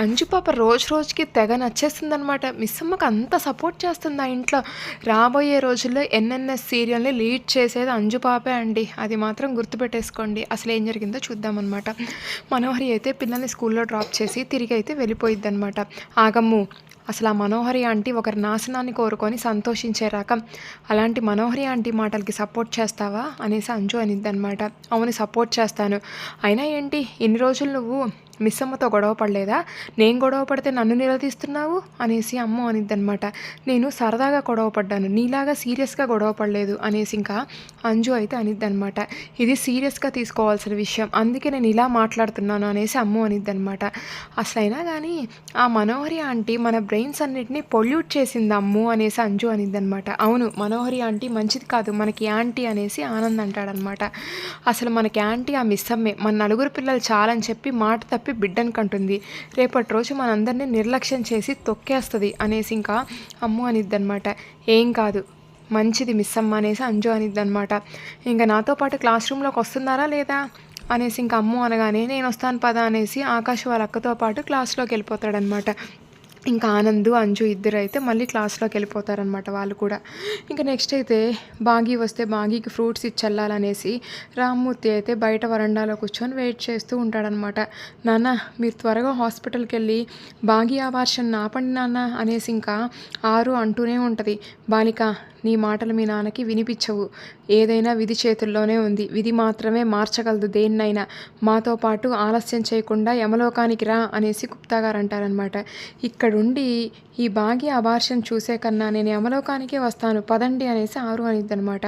అంజు పాప రోజు రోజుకి తెగ నచ్చేస్తుందనమాట. మిస్సమ్మకి అంత సపోర్ట్ చేస్తుంది ఆ ఇంట్లో. రాబోయే రోజుల్లో ఎన్ఎన్ఎస్ సీరియల్‌ని లీడ్ చేసేది అంజు పాపే అండి. అది మాత్రం గుర్తుపెట్టేసుకోండి. అసలేం జరిగిందో చూద్దామనమాట. మనోహరి అయితే పిల్లల్ని స్కూల్లో డ్రాప్ చేసి తిరిగైతే వెళ్ళిపోయిద్దనమాట. ఆగమ్ము, అసలు ఆ మనోహరి ఆంటీ ఒకరి నాశనాన్ని కోరుకొని సంతోషించే రకం. అలాంటి మనోహరి ఆంటీ మాటలకి సపోర్ట్ చేస్తావా అనేసి అంజు అనిద్దనమాట. అవును, సపోర్ట్ చేస్తాను. అయినా ఏంటి ఇన్ని రోజులు నువ్వు మిస్సమ్మతో గొడవ పడలేదా? నేను గొడవ పడితే నన్ను నిలదీస్తున్నావు అనేసి అమ్మ అనిద్దనమాట. నేను సరదాగా గొడవ పడ్డాను, నీలాగా సీరియస్గా గొడవ పడలేదు అనేసి ఇంకా అంజు అయితే అనిద్దనమాట. ఇది సీరియస్గా తీసుకోవాల్సిన విషయం, అందుకే నేను ఇలా మాట్లాడుతున్నాను అనేసి అమ్మ అనిద్దనమాట. అసలైనా కానీ ఆ మనోహరి ఆంటీ మన బ్రెయిన్స్ అన్నిటినీ పొల్యూట్ చేసింది అమ్ము అనేసి అంజు అనిద్దనమాట. అవును, మనోహరి ఆంటీ మంచిది కాదు, మనకి యాంటీ అనేసి ఆనంద్ అంటాడనమాట. అసలు మనకి యాంటీ ఆ మిస్సమ్మే. మన నలుగురు పిల్లలు చాలని చెప్పి మాట తప్పి బిడ్డను కంటుంది. రేపటి రోజు మనందరినీ నిర్లక్ష్యం చేసి తొక్కేస్తుంది అనేసి ఇంకా అమ్ము అనిద్దనమాట. ఏం కాదు, మంచిది మిస్సమ్మ అనేసి అంజు అనిద్దనమాట. ఇంకా నాతో పాటు క్లాస్ రూమ్లోకి వస్తున్నారా లేదా అనేసి ఇంకా అమ్ము అనగానే నేను వస్తాను పదా అనేసి ఆకాష్ వాళ్ళ అక్కతో పాటు క్లాస్లోకి వెళ్ళిపోతాడనమాట. ఇంకా ఆనంద్ అంజు ఇద్దరు అయితే మళ్ళీ క్లాస్లోకి వెళ్ళిపోతారనమాట వాళ్ళు కూడా. ఇంకా నెక్స్ట్ అయితే బాగీ వస్తే బాగీకి ఫ్రూట్స్ ఇచ్చెళ్ళాలనేసి రామ్మూర్తి అయితే బయట వరండాలో కూర్చొని వెయిట్ చేస్తూ ఉంటాడనమాట. నాన్న, మీరు త్వరగా హాస్పిటల్కి వెళ్ళి బాగీ అబార్షన్ ఆపండి నాన్న అనేసి ఇంకా ఆరు అంటూనే ఉంటుంది. బాలిక, నీ మాటలు మీ నాన్నకి వినిపించవు. ఏదైనా విధి చేతుల్లోనే ఉంది, విధి మాత్రమే మార్చగలదు దేన్నైనా. మాతో పాటు ఆలస్యం చేయకుండా యమలోకానికి రా అనేసి గుప్తా గారు అంటారనమాట. ఇక్కడుండి ఈ భాగ్య అబార్షన్ చూసే కన్నా నేను యమలోకానికే వస్తాను పదండి అనేసి ఆరు అనిద్దనమాట.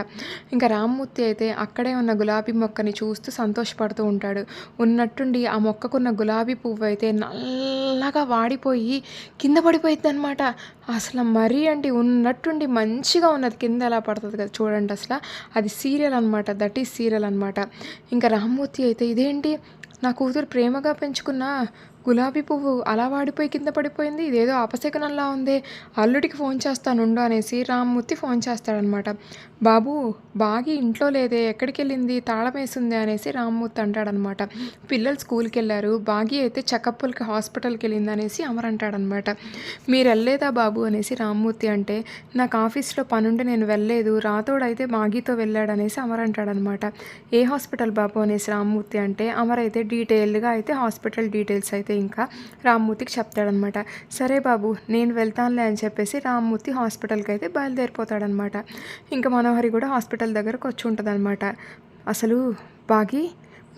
ఇంకా రామ్మూర్తి అయితే అక్కడే ఉన్న గులాబీ మొక్కని చూస్తూ సంతోషపడుతూ ఉంటాడు. ఉన్నట్టుండి ఆ మొక్కకున్న గులాబీ పువ్వు అయితే నల్లగా వాడిపోయి కింద పడిపోయిద్ది అనమాట. అసలు మరీ అంటే ఉన్నట్టుండి మంచిగా ఉన్నది కింద ఎలా పడుతుంది కదా చూడండి. అసలు అది సీరియల్ అనమాట, దట్ ఈస్ సీరియల్ అనమాట. ఇంకా రామ్మూర్తి అయితే ఇదేంటి, నా కూతురు ప్రేమగా పెంచుకున్న గులాబీ పువ్వు అలా వాడిపోయి కింద పడిపోయింది, ఇదేదో అపశకునంలా ఉంది, అల్లుడికి ఫోన్ చేస్తానుండు అనేసి రామ్మూర్తి ఫోన్ చేస్తాడనమాట. బాబు, బాగి ఇంట్లో లేదే, ఎక్కడికి వెళ్ళింది, తాళం వేసింది అనేసి రామ్మూర్తి అంటాడనమాట. పిల్లలు స్కూల్కి వెళ్ళారు, బాగి అయితే చెకప్పులకి హాస్పిటల్కి వెళ్ళింది అనేసి అమర్ అంటాడనమాట. మీరు వెళ్ళలేదా బాబు అనేసి రామ్మూర్తి అంటే, నాకు ఆఫీస్లో పనుండి నేను వెళ్ళలేదు, రాతోడైతే బాగీతో వెళ్ళాడనేసి అమర్ అంటాడనమాట. ఏ హాస్పిటల్ బాబు అనేసి రామ్మూర్తి అంటే అమర్ అయితే డీటెయిల్డ్గా అయితే హాస్పిటల్ డీటెయిల్స్ అయితే ఇంకా రామ్మూర్తికి చెప్తాడనమాట. సరే బాబు, నేను వెళ్తానులే అని చెప్పేసి రామ్మూర్తి హాస్పిటల్కి అయితే బయలుదేరిపోతాడనమాట. ఇంకా మనోహరి కూడా హాస్పిటల్ దగ్గరకు వచ్చి ఉంటుందన్నమాట. అసలు బాగి,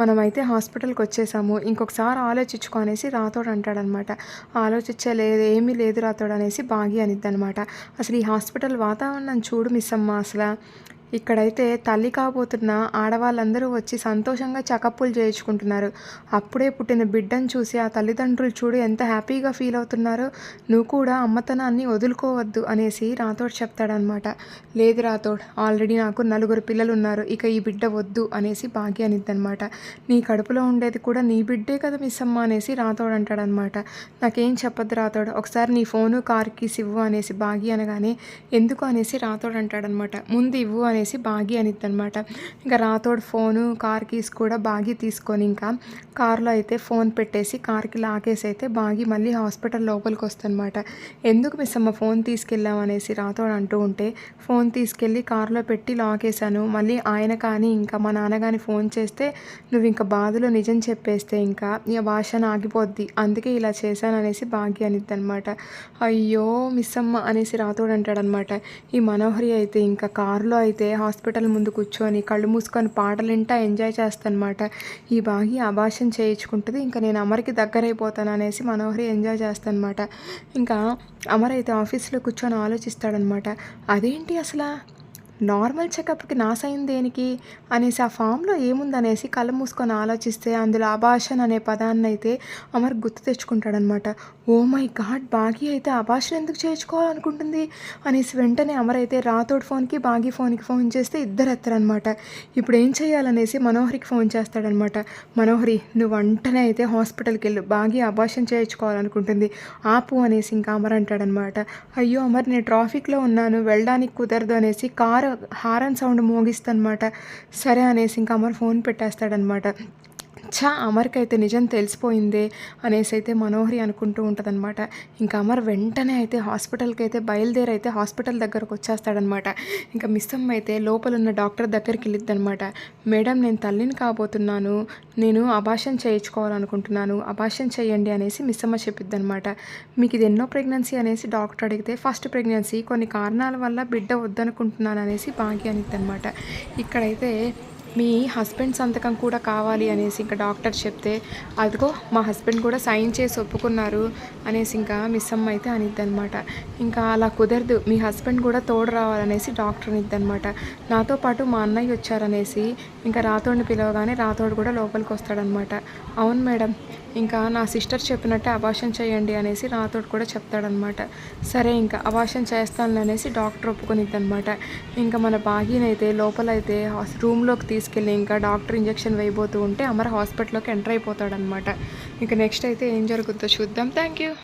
మనమైతే హాస్పిటల్కి వచ్చేసాము, ఇంకొకసారి ఆలోచించుకో అనేసి రాతోడు అంటాడనమాట. ఆలోచించలేదు, ఏమీ లేదు రాతోడు అనేసి బాగి అనిద్దనమాట. అసలు ఈ హాస్పిటల్ వాతావరణం చూడు మిస్సమ్మ, అసలు ఇక్కడైతే తల్లి కాబోతున్న ఆడవాళ్ళందరూ వచ్చి సంతోషంగా చెకప్పులు చేయించుకుంటున్నారు. అప్పుడే పుట్టిన బిడ్డను చూసి ఆ తల్లిదండ్రులు చూడు ఎంత హ్యాపీగా ఫీల్ అవుతున్నారో. నువ్వు కూడా అమ్మతనాన్ని వదులుకోవద్దు అనేసి రాతోడు చెప్తాడనమాట. లేదు రాతోడు, ఆల్రెడీ నాకు 4 పిల్లలు ఉన్నారు, ఇక ఈ బిడ్డ వద్దు అనేసి భాగ్య అనిద్దనమాట. నీ కడుపులో ఉండేది కూడా నీ బిడ్డే కదా మిస్సమ్మ అనేసి రాతోడు అంటాడనమాట. నాకేం చెప్పద్దు రాతోడు, ఒకసారి నీ ఫోను కార్ కీస్ ఇవ్వు అనేసి భాగ్య అనగానే ఎందుకు అనేసి రాతోడు అంటాడనమాట. ముందు ఇవ్వు అనేసి బాగి అనిద్దనమాట. ఇంకా రాతోడు ఫోను కార్ కీస్ కూడా బాగి తీసుకొని ఇంకా కార్లో అయితే ఫోన్ పెట్టేసి కార్కి లాకేసి అయితే బాగి మళ్ళీ హాస్పిటల్ లోపలికి వస్తుందన్నమాట. ఎందుకు మిస్సమ్మ ఫోన్ తీసుకెళ్ళాం అనేసి రాతోడు అంటూ ఉంటే, ఫోన్ తీసుకెళ్ళి కార్లో పెట్టి లాకేశాను, మళ్ళీ ఆయన కానీ ఇంకా మా నాన్న కానీ ఫోన్ చేస్తే నువ్వు ఇంకా బాధలో నిజం చెప్పేస్తే ఇంకా నీ భాష ఆగిపోద్ది, అందుకే ఇలా చేశాను అనేసి బాగి అనిద్దనమాట. అయ్యో మిస్సమ్మ అనేసి రాతోడు అంటాడనమాట. ఈ మనోహరి అయితే ఇంకా కారులో అయితే హాస్పిటల్ ముందు కూర్చొని కళ్ళు మూసుకొని పాటలు వింటా ఎంజాయ్ చేస్తానమాట. ఈ బాగి అబార్షన్ చేయించుకుంటుంది, ఇంకా నేను అమర్కి దగ్గరైపోతాను అనేసి మనోహరి ఎంజాయ్ చేస్తానమాట. ఇంకా అమర్ అయితే ఆఫీస్లో కూర్చొని ఆలోచిస్తాడనమాట. అదేంటి అసలు నార్మల్ చెకప్కి నా సైన్ దేనికి అనేసి ఆ ఫామ్లో ఏముందనేసి కళ్ళు మూసుకొని ఆలోచిస్తే అందులో అబార్షన్ అనే పదాన్ని అయితే అమర్ గుర్తు తెచ్చుకుంటాడనమాట. ఓ మై గాడ్, బాగి అయితే అబార్షన్ ఎందుకు చేయించుకోవాలనుకుంటుంది అనేసి వెంటనే అమర్ అయితే రాతోడు ఫోన్కి బాగి ఫోన్కి ఫోన్ చేస్తే ఇద్దరు ఎత్తారనమాట. ఇప్పుడు ఏం చేయాలనేసి మనోహరికి ఫోన్ చేస్తాడనమాట. మనోహరి, నువ్వు వెంటనే అయితే హాస్పిటల్కి వెళ్ళు, బాగి అబార్షన్ చేయించుకోవాలనుకుంటుంది, ఆపు అనేసి ఇంకా అమర్ అంటాడనమాట. అయ్యో అమర్, నేను ట్రాఫిక్లో ఉన్నాను, వెళ్ళడానికి కుదరదు అనేసి కారు హారన్ సౌండ్ మోగిస్తానమాట. సరే అనేసి ఇంకా అమర్ ఫోన్ పెట్టేస్తాడనమాట. ఛా! అమర్‌కైతే నిజం తెలిసిపోయిందే అనేసైతే మనోహరి అనుకుంటూ ఉంటదనమాట. ఇంకా అమర్ వెంటనే అయితే హాస్పిటల్‌కైతే బయలుదేరైతే హాస్పిటల్ దగ్గరకొచ్చేస్తాడనమాట. ఇంకా మిస్సమ్మ అయితే లోపలున్న డాక్టర్ దగ్గరికెళ్ళిద్దనమాట. మేడం నేను తల్లిని కాబోతున్నాను. నేను అబార్షన్ చేయించుకోవాలనుకుంటున్నాను. అబార్షన్ చేయండి అనేసి మిస్సమ్మ చెప్పిద్దనమాట. మీకిది ఎన్నో ప్రెగ్నెన్సీ అనేసి డాక్టర్ అడిగితే ఫస్ట్ ప్రెగ్నెన్సీ కొన్ని కారణాల వల్ల బిడ్డ వద్దనుకుంటున్నాను అనేసి భాగ్య అనిద్దనమాట. ఇక్కడైతే మీ హస్బెండ్ సంతకం కూడా కావాలి అనేసి ఇంకా డాక్టర్ చెప్తే, అదిగో మా హస్బెండ్ కూడా సైన్ చేసి ఒప్పుకున్నారు అనేసి ఇంకా మిస్సమ్మ అయితే అనిద్దనమాట. ఇంకా అలా కుదరదు, మీ హస్బెండ్ కూడా తోడు రావాలనేసి డాక్టర్ అనిద్దనమాట. నాతో పాటు మా అన్నయ్య వచ్చారనేసి ఇంకా రాథోడ్ని పిలవగానే రాథోడ్ కూడా లోపలికి వస్తాడనమాట. అవును మేడం, ఇంకా నా సిస్టర్ చెప్పినట్టే అబార్షన్ చేయండి అనేసి రాథోడ్ కూడా చెప్తాడనమాట. సరే ఇంకా అబార్షన్ చేస్తాను అనేసి డాక్టర్ ఒప్పుకొనిద్దనమాట. ఇంకా మన భాగ్యనైతే లోపలైతే రూమ్లోకి తీసుకెళ్ళి ఇంకా డాక్టర్ ఇంజెక్షన్ వేయబోతూ ఉంటే అమర్ హాస్పిటల్లోకి ఎంటర్ అయిపోతాడనమాట. ఇంకా నెక్స్ట్ అయితే ఏం జరుగుద్దో చూద్దాం. Thank you.